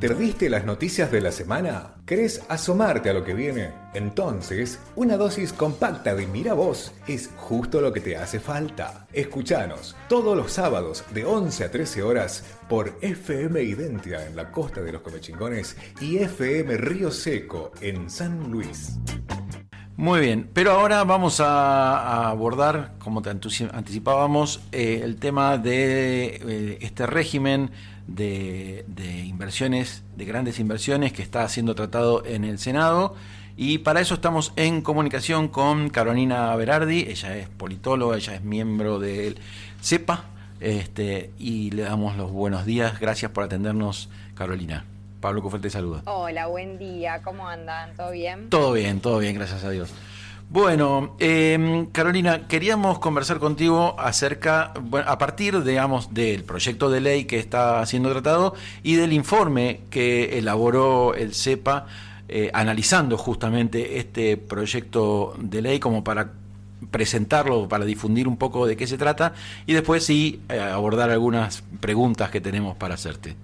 ¿Perdiste las noticias de la semana? ¿Querés asomarte a lo que viene? Entonces, una dosis compacta de Mira Vos es justo lo que te hace falta. Escuchanos todos los sábados de 11 a 13 horas por FM Identia en la costa de los Comechingones y FM Río Seco en San Luis. Muy bien, pero ahora vamos a abordar, como te anticipábamos, el tema de este régimen de inversiones, de grandes inversiones que está siendo tratado en el Senado, y para eso estamos en comunicación con Carolina Berardi. Ella es politóloga, ella es miembro del CEPA, y le damos los buenos días. Gracias por atendernos, Carolina. Pablo Cufel te saluda. Hola, buen día. ¿Cómo andan? ¿Todo bien? Todo bien, gracias a Dios. Bueno, Carolina, queríamos conversar contigo acerca, a partir, digamos, del proyecto de ley que está siendo tratado y del informe que elaboró el CEPA, analizando justamente este proyecto de ley como para presentarlo, para difundir un poco de qué se trata y después sí abordar algunas preguntas que tenemos para hacerte.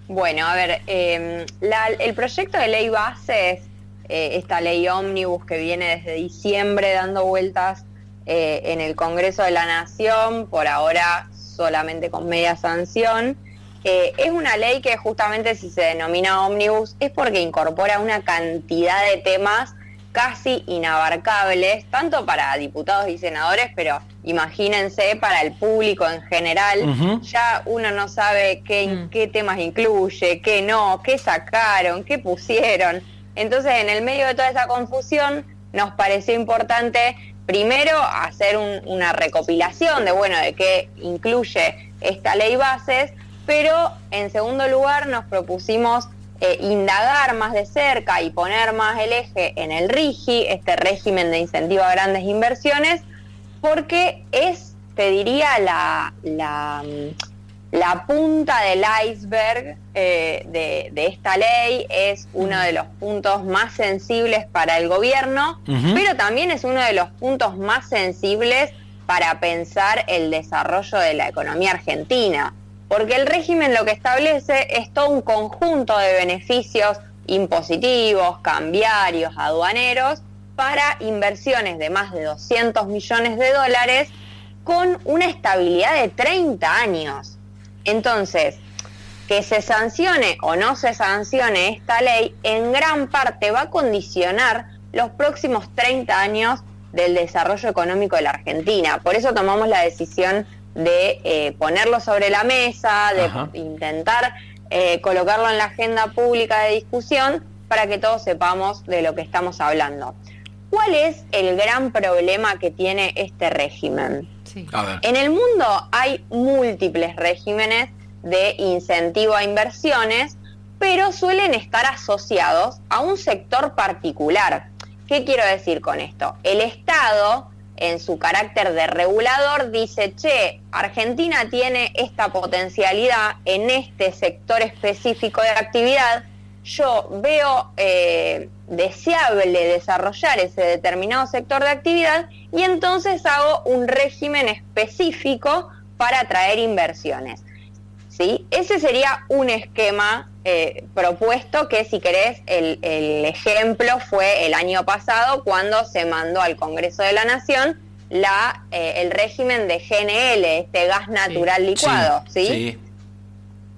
Bueno, a ver, el proyecto de ley bases, esta ley ómnibus que viene desde diciembre dando vueltas en el Congreso de la Nación, por ahora solamente con media sanción, es una ley que justamente si se denomina ómnibus es porque incorpora una cantidad de temas casi inabarcables, tanto para diputados y senadores, pero imagínense para el público en general. Ya uno no sabe qué temas incluye, qué no, qué sacaron, qué pusieron. Entonces, en el medio de toda esa confusión, nos pareció importante, primero, hacer una recopilación de qué incluye esta ley bases, pero en segundo lugar nos propusimos indagar más de cerca y poner más el eje en el RIGI, este régimen de incentivo a grandes inversiones, porque es, te diría, la punta del iceberg de esta ley, es uno de los puntos más sensibles para el gobierno, pero también es uno de los puntos más sensibles para pensar el desarrollo de la economía argentina. Porque el régimen lo que establece es todo un conjunto de beneficios impositivos, cambiarios, aduaneros, para inversiones de más de 200 millones de dólares con una estabilidad de 30 años. Entonces, que se sancione o no se sancione esta ley, en gran parte va a condicionar los próximos 30 años del desarrollo económico de la Argentina. Por eso tomamos la decisión de ponerlo sobre la mesa, de intentar colocarlo en la agenda pública de discusión para que todos sepamos de lo que estamos hablando. ¿Cuál es el gran problema que tiene este régimen? Sí. En el mundo hay múltiples regímenes de incentivo a inversiones, pero suelen estar asociados a un sector particular. ¿Qué quiero decir con esto? El Estado, en su carácter de regulador, dice, Argentina tiene esta potencialidad en este sector específico de actividad, yo veo deseable desarrollar ese determinado sector de actividad y entonces hago un régimen específico para atraer inversiones. ¿Sí? Ese sería un esquema propuesto que, si querés, el ejemplo fue el año pasado cuando se mandó al Congreso de la Nación el régimen de GNL, este gas natural licuado. ¿Sí?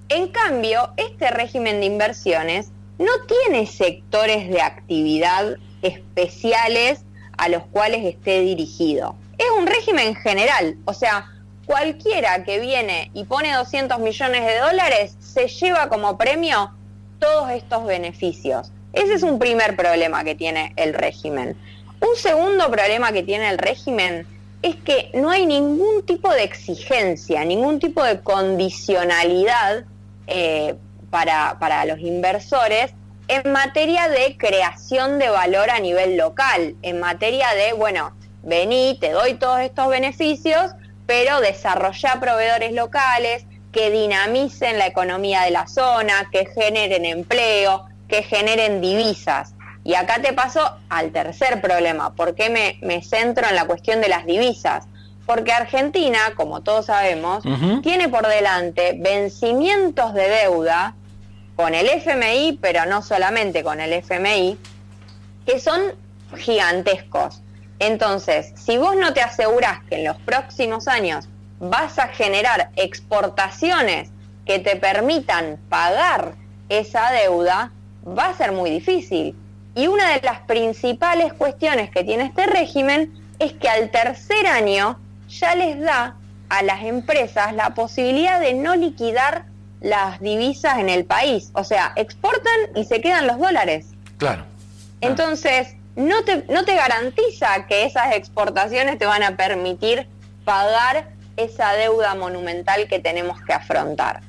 En cambio, este régimen de inversiones no tiene sectores de actividad especiales a los cuales esté dirigido. Es un régimen general, o sea, cualquiera que viene y pone 200 millones de dólares se lleva como premio todos estos beneficios. Ese es un primer problema que tiene el régimen. Un segundo problema que tiene el régimen es que no hay ningún tipo de exigencia, ningún tipo de condicionalidad para los inversores en materia de creación de valor a nivel local, en materia de, vení, te doy todos estos beneficios, pero desarrollá proveedores locales que dinamicen la economía de la zona, que generen empleo, que generen divisas. Y acá te paso al tercer problema. ¿Por qué me centro en la cuestión de las divisas? Porque Argentina, como todos sabemos, tiene por delante vencimientos de deuda con el FMI, pero no solamente con el FMI, que son gigantescos. Entonces, si vos no te asegurás que en los próximos años vas a generar exportaciones que te permitan pagar esa deuda, va a ser muy difícil. Y una de las principales cuestiones que tiene este régimen es que al tercer año ya les da a las empresas la posibilidad de no liquidar las divisas en el país. O sea, exportan y se quedan los dólares. Claro. Entonces, no te garantiza que esas exportaciones te van a permitir pagar esa deuda monumental que tenemos que afrontar.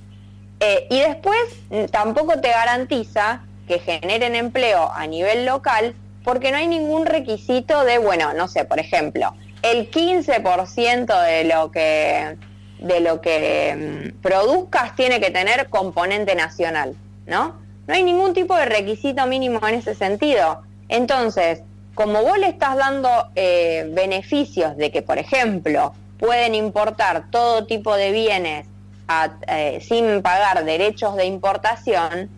Y después tampoco te garantiza que generen empleo a nivel local, porque no hay ningún requisito de, bueno, no sé, por ejemplo, el 15% de lo que produzcas tiene que tener componente nacional, ¿no? No hay ningún tipo de requisito mínimo en ese sentido. Entonces, como vos le estás dando beneficios de que, por ejemplo, pueden importar todo tipo de bienes sin pagar derechos de importación,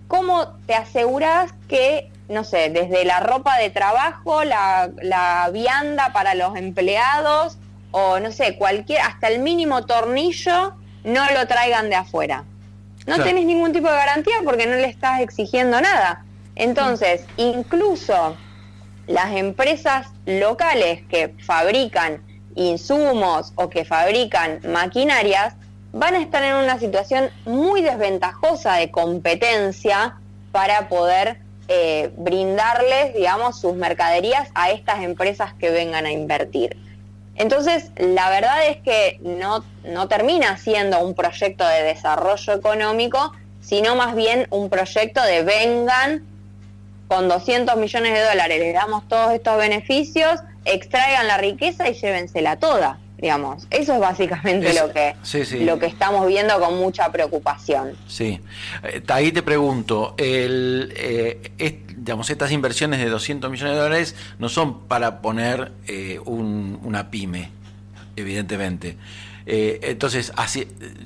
¿cómo te aseguras que, no sé, desde la ropa de trabajo, la vianda para los empleados, o no sé, hasta el mínimo tornillo, no lo traigan de afuera? No Claro. tenés ningún tipo de garantía porque no le estás exigiendo nada. Entonces, incluso las empresas locales que fabrican insumos o que fabrican maquinarias van a estar en una situación muy desventajosa de competencia para poder brindarles, digamos, sus mercaderías a estas empresas que vengan a invertir. Entonces, la verdad es que no termina siendo un proyecto de desarrollo económico, sino más bien un proyecto de vengan con 200 millones de dólares, les damos todos estos beneficios, extraigan la riqueza y llévensela toda, digamos. Eso es básicamente lo que estamos viendo con mucha preocupación. Sí. Ahí te pregunto, digamos, estas inversiones de 200 millones de dólares no son para poner una pyme, evidentemente. Entonces,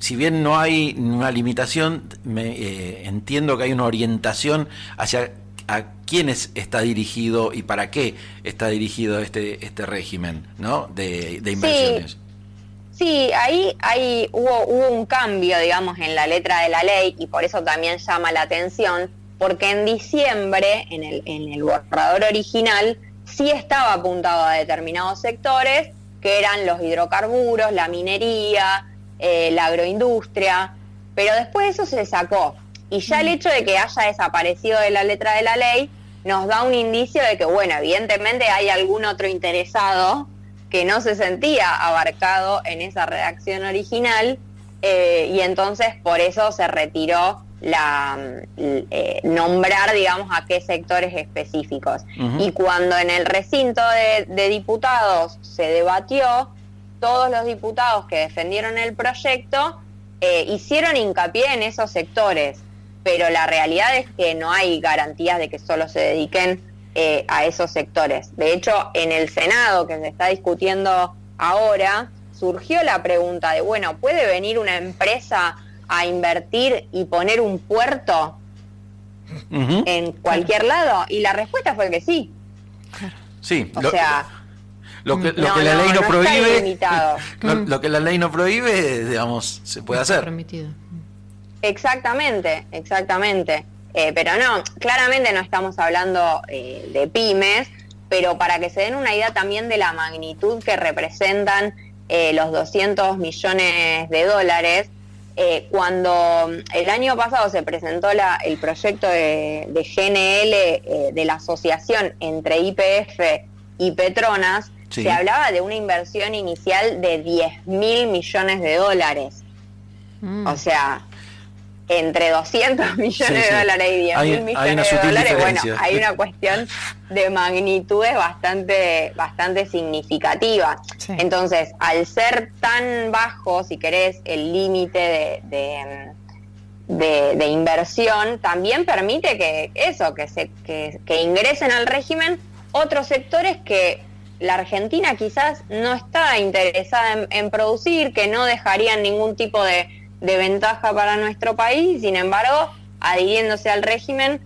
si bien no hay una limitación, entiendo que hay una orientación hacia a quiénes está dirigido y para qué está dirigido este régimen, ¿no? de inversiones. Sí, ahí hubo un cambio, digamos, en la letra de la ley, y por eso también llama la atención, porque en diciembre, en el borrador original, sí estaba apuntado a determinados sectores, que eran los hidrocarburos, la minería, la agroindustria, pero después eso se sacó. Y ya el hecho de que haya desaparecido de la letra de la ley nos da un indicio de que, bueno, evidentemente hay algún otro interesado que no se sentía abarcado en esa redacción original, y entonces por eso se retiró nombrar, digamos, a qué sectores específicos. Uh-huh. Y cuando en el recinto de diputados se debatió, todos los diputados que defendieron el proyecto hicieron hincapié en esos sectores, pero la realidad es que no hay garantías de que solo se dediquen a esos sectores. De hecho, en el Senado, que se está discutiendo ahora, surgió la pregunta de, bueno, ¿puede venir una empresa a invertir y poner un puerto uh-huh. en cualquier lado? Y la respuesta fue que sí. Sí. Lo que la ley no prohíbe, lo que la ley no prohíbe, digamos, se puede hacer. Permitido. Exactamente. Pero no, claramente no estamos hablando de pymes, pero para que se den una idea también de la magnitud que representan los 200 millones de dólares, cuando el año pasado se presentó el proyecto de GNL de la asociación entre YPF y Petronas, sí, se hablaba de una inversión inicial de 10.000 millones de dólares. O sea, entre 200 millones de dólares y 10.000 millones de dólares, bueno, hay una cuestión de magnitudes bastante significativa. Sí. Entonces, al ser tan bajo, si querés, el límite de inversión, también permite que ingresen al régimen otros sectores que la Argentina quizás no está interesada en producir, que no dejarían ningún tipo de ventaja para nuestro país, sin embargo, adhiriéndose al régimen,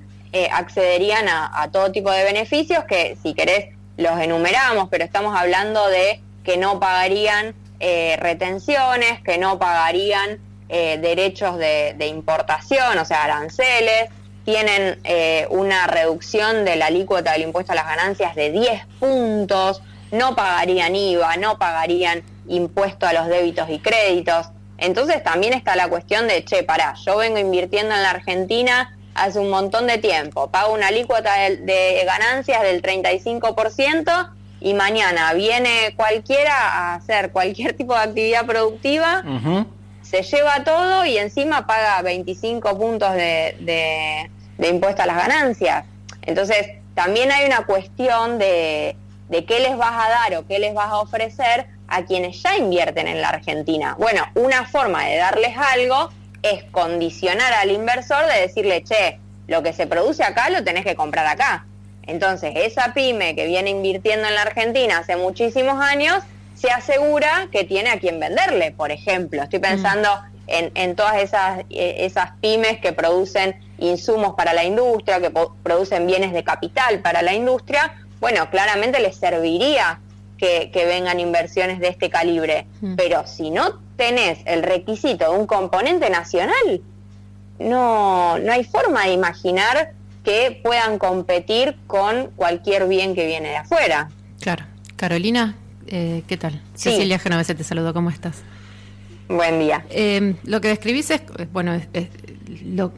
accederían a todo tipo de beneficios que, si querés, los enumeramos, pero estamos hablando de que no pagarían retenciones, que no pagarían derechos de importación, o sea, aranceles, tienen una reducción de la alícuota del impuesto a las ganancias de 10 puntos, no pagarían IVA, no pagarían impuesto a los débitos y créditos. Entonces también está la cuestión de, yo vengo invirtiendo en la Argentina hace un montón de tiempo, pago una alícuota de ganancias del 35%, y mañana viene cualquiera a hacer cualquier tipo de actividad productiva, se lleva todo y encima paga 25 puntos de impuesto a las ganancias. Entonces también hay una cuestión de qué les vas a dar o qué les vas a ofrecer a quienes ya invierten en la Argentina. Bueno, una forma de darles algo es condicionar al inversor, de decirle, lo que se produce acá lo tenés que comprar acá. Entonces, esa pyme que viene invirtiendo en la Argentina hace muchísimos años, se asegura que tiene a quien venderle, por ejemplo. Estoy pensando en todas esas pymes que producen insumos para la industria, que producen bienes de capital para la industria. Bueno, claramente les serviría que vengan inversiones de este calibre. Pero si no tenés el requisito de un componente nacional, no hay forma de imaginar que puedan competir con cualquier bien que viene de afuera. Claro. Carolina, ¿qué tal? Sí. Cecilia Genovese te saludo, ¿cómo estás? Buen día. Lo que describís lo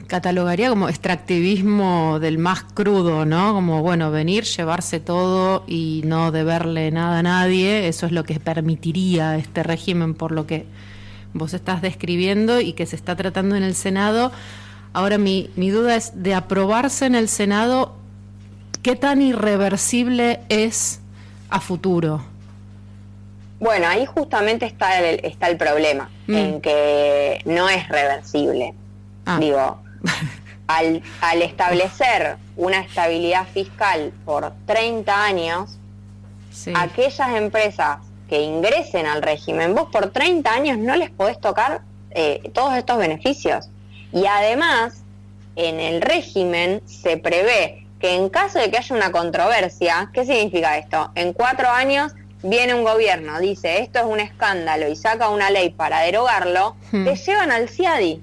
catalogaría como extractivismo del más crudo, ¿no? Como, venir, llevarse todo y no deberle nada a nadie. Eso es lo que permitiría este régimen, por lo que vos estás describiendo y que se está tratando en el Senado. Ahora mi duda es, de aprobarse en el Senado, ¿qué tan irreversible es a futuro? Bueno, ahí justamente está el problema, en que no es reversible. Digo, al establecer una estabilidad fiscal por 30 años, aquellas empresas que ingresen al régimen, vos por 30 años no les podés tocar todos estos beneficios. Y además, en el régimen se prevé que en caso de que haya una controversia, ¿qué significa esto? En 4 años viene un gobierno, dice esto es un escándalo y saca una ley para derogarlo, te llevan al CIADI.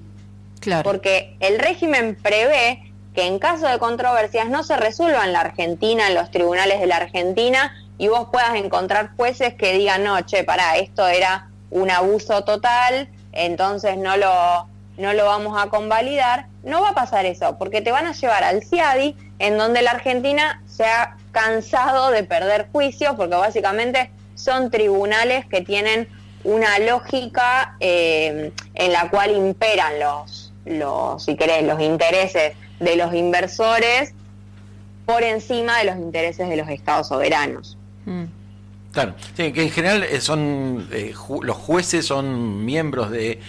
Claro. Porque el régimen prevé que en caso de controversias no se resuelva en la Argentina, en los tribunales de la Argentina, y vos puedas encontrar jueces que digan, no, esto era un abuso total, entonces no lo vamos a convalidar. No va a pasar eso, porque te van a llevar al CIADI, en donde la Argentina se ha cansado de perder juicios, porque básicamente son tribunales que tienen una lógica en la cual imperan los intereses de los inversores por encima de los intereses de los estados soberanos. Claro, sí, que en general son los jueces son miembros de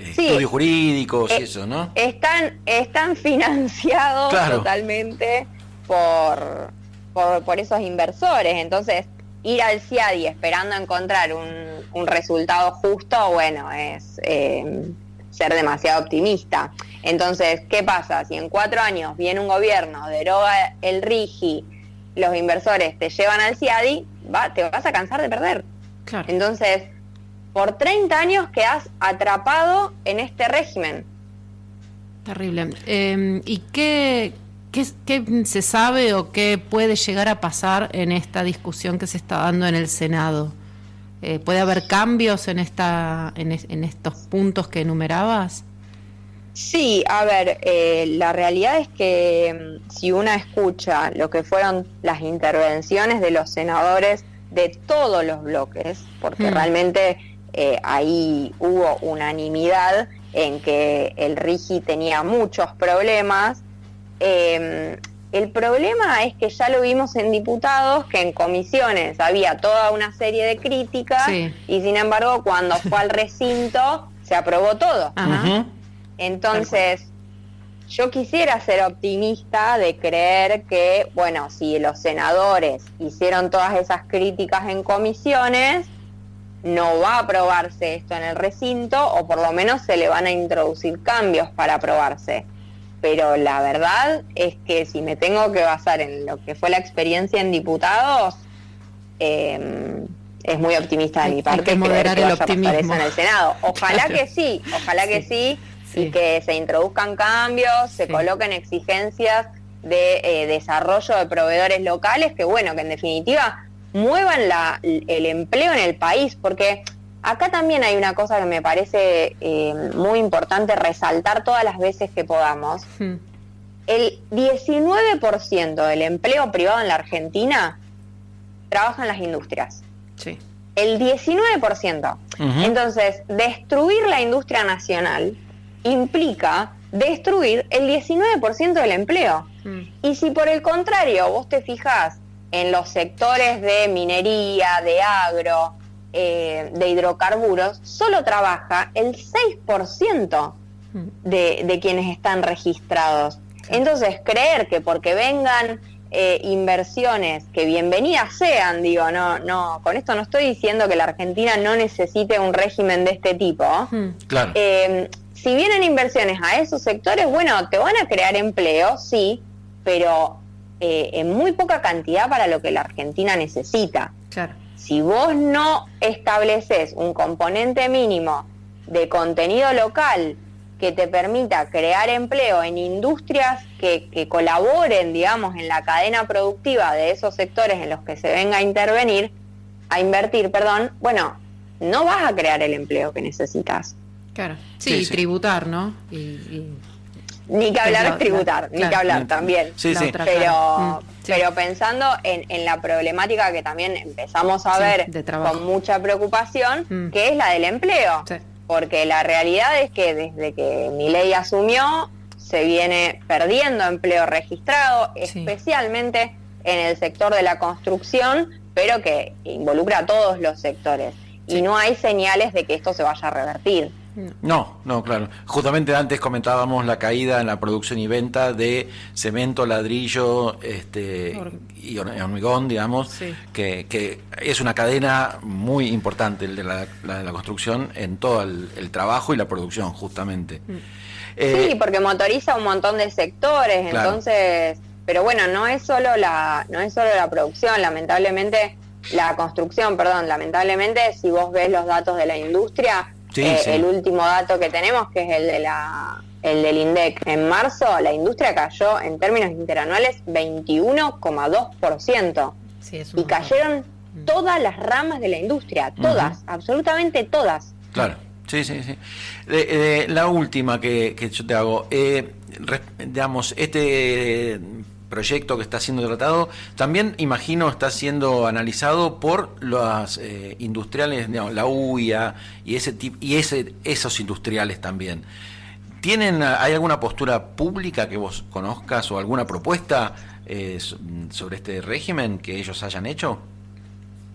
estudios jurídicos y eso, ¿no? Están financiados totalmente por esos inversores. Entonces, ir al CIADI esperando encontrar un resultado justo, es ser demasiado optimista. Entonces, ¿qué pasa? Si en 4 años viene un gobierno, deroga el RIGI, los inversores te llevan al CIADI, te vas a cansar de perder. Claro. Entonces, por 30 años quedás atrapado en este régimen. Terrible. ¿Y qué se sabe o qué puede llegar a pasar en esta discusión que se está dando en el Senado? ¿Puede haber cambios en estos puntos que enumerabas? Sí, a ver, la realidad es que si uno escucha lo que fueron las intervenciones de los senadores de todos los bloques, porque realmente ahí hubo unanimidad en que el RIGI tenía muchos problemas. El problema es que ya lo vimos en diputados, que en comisiones había toda una serie de críticas y sin embargo cuando fue al recinto se aprobó todo. Ajá. Entonces, yo quisiera ser optimista de creer que, si los senadores hicieron todas esas críticas en comisiones, no va a aprobarse esto en el recinto, o por lo menos se le van a introducir cambios para aprobarse. Pero la verdad es que si me tengo que basar en lo que fue la experiencia en diputados, es muy optimista de mi parte que moderar creer que el vaya a pasar optimismo. eso en el Senado. Ojalá Claro. que sí, ojalá que sí, Sí. y que se introduzcan cambios, se Sí. coloquen exigencias de desarrollo de proveedores locales que, bueno, que en definitiva muevan el empleo en el país, porque acá también hay una cosa que me parece muy importante resaltar todas las veces que podamos. Mm. El 19% del empleo privado en la Argentina trabaja en las industrias. Sí. El 19%. Ujú. Entonces, destruir la industria nacional implica destruir el 19% del empleo. Mm. Y si por el contrario vos te fijás en los sectores de minería, de agro, de hidrocarburos, solo trabaja el 6% de quienes están registrados. Entonces, creer que porque vengan inversiones, que bienvenidas sean, digo, no, con esto no estoy diciendo que la Argentina no necesite un régimen de este tipo. Claro. Si vienen inversiones a esos sectores, bueno, te van a crear empleo, sí, pero en muy poca cantidad para lo que la Argentina necesita. Claro. Si vos no estableces un componente mínimo de contenido local que te permita crear empleo en industrias que colaboren, digamos, en la cadena productiva de esos sectores en los que se venga a invertir, bueno, no vas a crear el empleo que necesitas. Claro. Sí, Sí, sí. tributar, ¿no? Ni que hablar Es es tributar, ni que claro. hablar también. Sí, La sí. otra cara. Sí. Pero pensando en la problemática que también empezamos a Sí, ver de trabajo. con mucha preocupación, que es la del empleo. Sí. Porque la realidad es que desde que Milei asumió, se viene perdiendo empleo registrado, Sí. especialmente en el sector de la construcción, pero que involucra a todos los sectores. Sí. Y no hay señales de que esto se vaya a revertir. No, claro. Justamente antes comentábamos la caída en la producción y venta de cemento, ladrillo y hormigón, digamos, Sí. que es una cadena muy importante el de la construcción en todo el trabajo y la producción, justamente. Sí, porque motoriza un montón de sectores, Claro. entonces, pero bueno, no es solo la producción, lamentablemente, lamentablemente, si vos ves los datos de la industria, Sí, sí. el último dato que tenemos, que es el del INDEC, en marzo la industria cayó en términos interanuales 21,2%. Sí, es un Y montón. cayeron todas las ramas de la industria, todas, absolutamente todas. Claro, sí. La última que yo te hago, digamos, este proyecto que está siendo tratado, también imagino está siendo analizado por los industriales, digamos, la UIA y esos industriales también. ¿Hay alguna postura pública que vos conozcas o alguna propuesta sobre este régimen que ellos hayan hecho?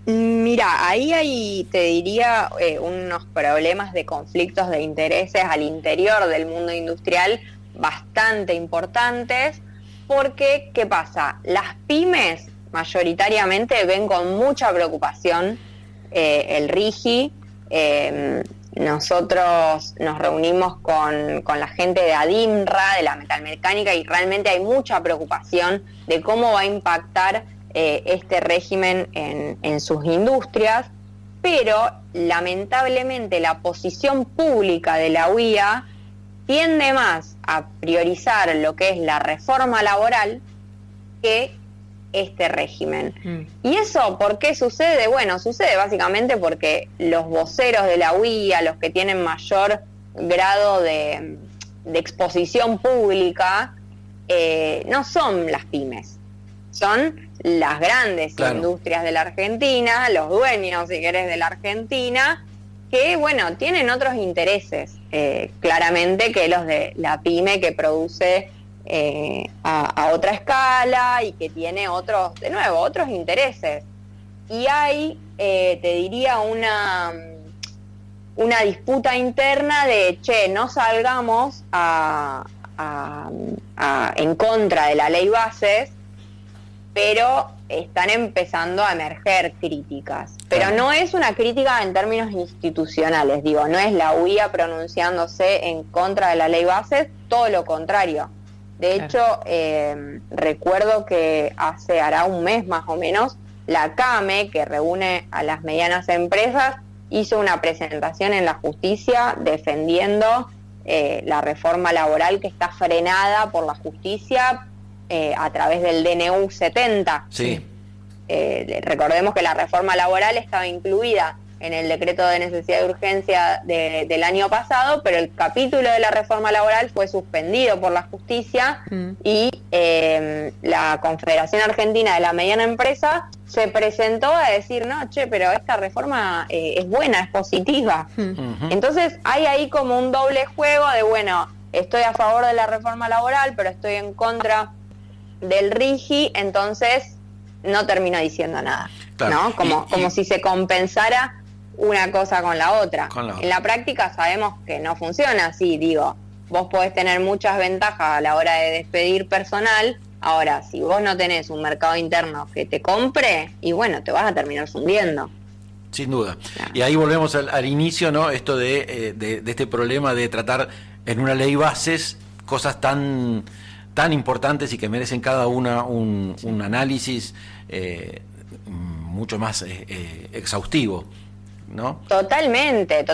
Mira, ahí hay, te diría, unos problemas de conflictos de intereses al interior del mundo industrial bastante importantes, porque, ¿qué pasa? Las pymes mayoritariamente ven con mucha preocupación el RIGI. Nosotros nos reunimos con la gente de ADIMRA, de la metalmecánica, y realmente hay mucha preocupación de cómo va a impactar este régimen en sus industrias, pero lamentablemente la posición pública de la UIA tiende más a priorizar lo que es la reforma laboral que este régimen. ¿Y eso por qué sucede? Bueno, sucede básicamente porque los voceros de la UIA, los que tienen mayor grado de exposición pública, no son las pymes, son las grandes industrias de la Argentina, los dueños, si querés, de la Argentina, que, bueno, tienen otros intereses, claramente, que los de la pyme que produce a otra escala y que tiene otros intereses. Y hay, te diría, una disputa interna de, no salgamos en contra de la ley bases, pero están empezando a emerger críticas, pero Claro. no es una crítica en términos institucionales, digo, no es la UIA pronunciándose en contra de la ley bases, todo lo contrario. De hecho, recuerdo que hará un mes más o menos, la CAME, que reúne a las medianas empresas, hizo una presentación en la justicia defendiendo la reforma laboral que está frenada por la justicia a través del DNU 70. Sí. Recordemos que la reforma laboral estaba incluida en el decreto de necesidad de urgencia del año pasado, pero el capítulo de la reforma laboral fue suspendido por la justicia y la Confederación Argentina de la Mediana Empresa se presentó a decir, no, pero esta reforma es buena, es positiva. Ujú. Entonces hay ahí como un doble juego de, bueno, estoy a favor de la reforma laboral, pero estoy en contra del RIGI, entonces no termino diciendo nada, Claro. ¿no? Como si se compensara una cosa con la otra. Con la otra. En la práctica sabemos que no funciona así, digo, vos podés tener muchas ventajas a la hora de despedir personal, ahora, si vos no tenés un mercado interno que te compre, y bueno, te vas a terminar fundiendo. Sin duda. Claro. Y ahí volvemos al inicio, ¿no? Esto de este problema de tratar en una ley bases cosas tan importantes y que merecen cada una un análisis mucho más exhaustivo, ¿no? Totalmente.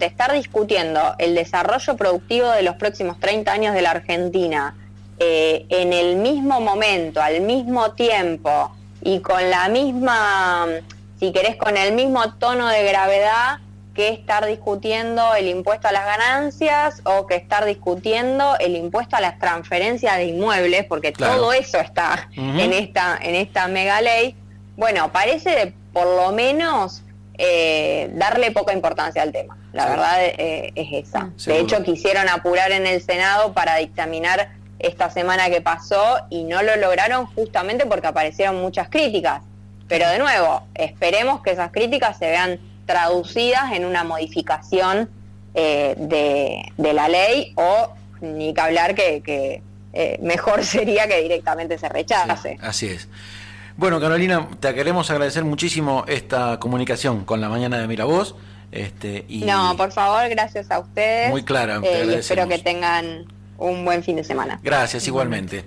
Estar discutiendo el desarrollo productivo de los próximos 30 años de la Argentina en el mismo momento, al mismo tiempo y con la misma, si querés, con el mismo tono de gravedad que estar discutiendo el impuesto a las ganancias o que estar discutiendo el impuesto a las transferencias de inmuebles, porque Claro. todo eso está Ujú. en esta mega ley. Bueno, parece por lo menos darle poca importancia al tema. La Sí. verdad es esa. Seguro. De hecho, quisieron apurar en el Senado para dictaminar esta semana que pasó y no lo lograron justamente porque aparecieron muchas críticas. Pero de nuevo, esperemos que esas críticas se vean traducidas en una modificación de la ley, o ni que hablar que mejor sería que directamente se rechace. Sí, así es. Bueno, Carolina, te queremos agradecer muchísimo esta comunicación con la mañana de Miravoz. Y No, por favor, gracias a ustedes. Muy clara, te Y agradecemos. espero que tengan un buen fin de semana. Gracias, igualmente.